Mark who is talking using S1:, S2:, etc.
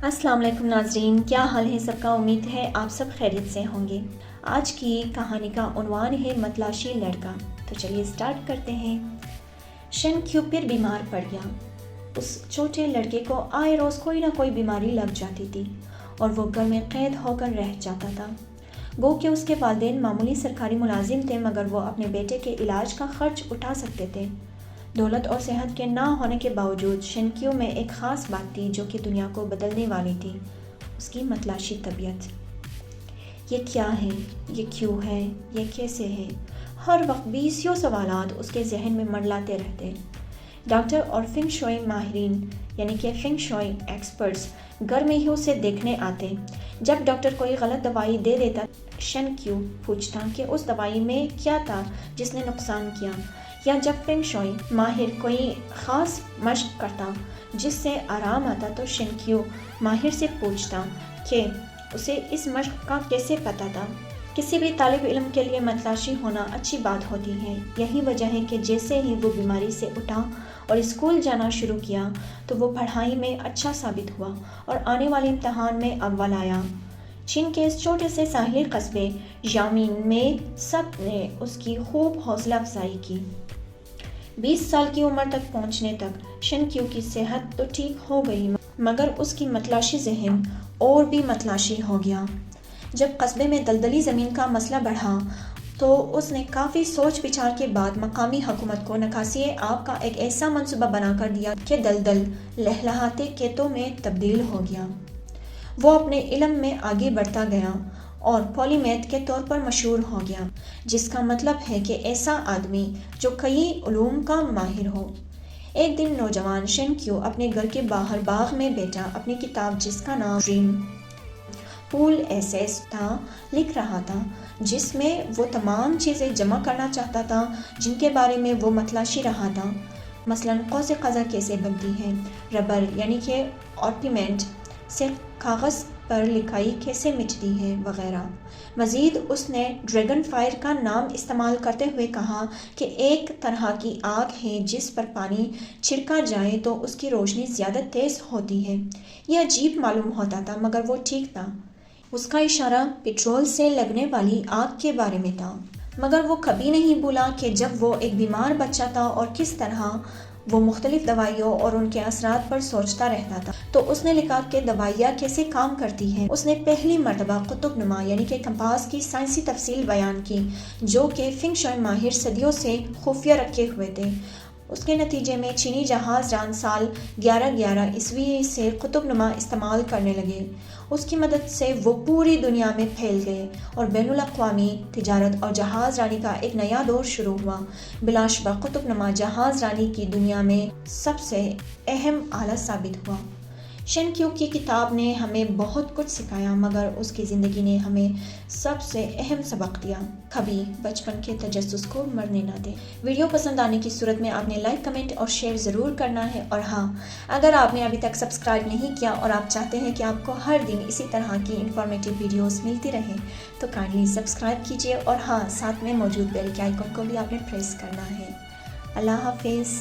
S1: السلام علیکم ناظرین، کیا حال ہے سب کا؟ امید ہے آپ سب خیریت سے ہوں گے۔ آج کی کہانی کا عنوان ہے متلاشی لڑکا۔ تو چلیے سٹارٹ کرتے ہیں۔ شن کیو پھر بیمار پڑ گیا۔ اس چھوٹے لڑکے کو آئے روز کوئی نہ کوئی بیماری لگ جاتی تھی اور وہ گھر میں قید ہو کر رہ جاتا تھا۔ گو کہ اس کے والدین معمولی سرکاری ملازم تھے، مگر وہ اپنے بیٹے کے علاج کا خرچ اٹھا سکتے تھے۔ دولت اور صحت کے نہ ہونے کے باوجود شن کیو میں ایک خاص بات تھی جو کہ دنیا کو بدلنے والی تھی، اس کی متلاشی طبیعت۔ یہ کیا ہے؟ یہ کیوں ہے؟ یہ کیسے ہے؟ ہر وقت 20 سوالات اس کے ذہن میں منڈلاتے رہتے۔ ڈاکٹر اور فنگ شوئی ماہرین یعنی کہ فنگ شوئی ایکسپرٹس گھر میں ہی اسے دیکھنے آتے۔ جب ڈاکٹر کوئی غلط دوائی دے دیتا، شن کیو پوچھتا کہ اس دوائی میں کیا تھا جس نے نقصان کیا، یا جب فنگ شوئی ماہر کوئی خاص مشق کرتا جس سے آرام آتا تو شن کیو ماہر سے پوچھتا کہ اسے اس مشق کا کیسے پتہ تھا۔ کسی بھی طالب علم کے لیے متلاشی ہونا اچھی بات ہوتی ہے۔ یہی وجہ ہے کہ جیسے ہی وہ بیماری سے اٹھا اور اسکول جانا شروع کیا تو وہ پڑھائی میں اچھا ثابت ہوا اور آنے والے امتحان میں اول آیا۔ چین کے اس چھوٹے سے ساحلی قصبے یامین میں سب نے اس کی خوب حوصلہ افزائی کی۔ 20 سال کی عمر تک پہنچنے تک شن کیو کی صحت تو ٹھیک ہو گئی، مگر اس کی متلاشی ذہن اور بھی متلاشی ہو گیا۔ جب قصبے میں دلدلی زمین کا مسئلہ بڑھا تو اس نے کافی سوچ بچار کے بعد مقامی حکومت کو نکاسی آب کا ایک ایسا منصوبہ بنا کر دیا کہ دلدل لہلہاتے کھیتوں میں تبدیل ہو گیا۔ وہ اپنے علم میں آگے بڑھتا گیا اور پولی میتھ کے طور پر مشہور ہو گیا، جس کا مطلب ہے کہ ایسا آدمی جو کئی علوم کا ماہر ہو۔ ایک دن نوجوان شن کیو اپنے گھر کے باہر باغ میں بیٹھا اپنی کتاب جس کا نام ڈریم پول ایسیس تھا لکھ رہا تھا، جس میں وہ تمام چیزیں جمع کرنا چاہتا تھا جن کے بارے میں وہ متلاشی رہا تھا، مثلاً قوس قزح کیسے بنتی ہے، ربر یعنی کہ آرپیمنٹ سے کاغذ پر لکھائی کیسے مٹتی ہے، وغیرہ۔ مزید اس نے ڈریگن فائر کا نام استعمال کرتے ہوئے کہا کہ ایک طرح کی آگ ہے جس پر پانی چھڑکا جائے تو اس کی روشنی زیادہ تیز ہوتی ہے۔ یہ عجیب معلوم ہوتا تھا مگر وہ ٹھیک تھا۔ اس کا اشارہ پٹرول سے لگنے والی آگ کے بارے میں تھا، مگر وہ کبھی نہیں بھولا کہ جب وہ ایک بیمار بچہ تھا اور کس طرح وہ مختلف دوائیوں اور ان کے اثرات پر سوچتا رہتا تھا، تو اس نے لکھا کہ دوائیاں کیسے کام کرتی ہیں۔ اس نے پہلی مرتبہ قطب نما یعنی کہ کمپاس کی سائنسی تفصیل بیان کی، جو کہ فنگ شوئی ماہر صدیوں سے خفیہ رکھے ہوئے تھے۔ اس کے نتیجے میں چینی جہاز ران سال 1111 سے قطب نما استعمال کرنے لگے۔ اس کی مدد سے وہ پوری دنیا میں پھیل گئے اور بین الاقوامی تجارت اور جہاز رانی کا ایک نیا دور شروع ہوا۔ بلا شبہ قطب نما جہاز رانی کی دنیا میں سب سے اہم آلہ ثابت ہوا۔ شن کیو کی کتاب نے ہمیں بہت کچھ سکھایا، مگر اس کی زندگی نے ہمیں سب سے اہم سبق دیا: کبھی بچپن کے تجسس کو مرنے نہ دیں۔ ویڈیو پسند آنے کی صورت میں آپ نے لائک، کمنٹ اور شیئر ضرور کرنا ہے، اور ہاں، اگر آپ نے ابھی تک سبسکرائب نہیں کیا اور آپ چاہتے ہیں کہ آپ کو ہر دن اسی طرح کی انفارمیٹیو ویڈیوز ملتی رہیں تو کائنڈلی سبسکرائب کیجیے، اور ہاں، ساتھ میں موجود بیل کے آئیکن کو بھی آپ نے پریس کرنا ہے۔ اللہ حافظ۔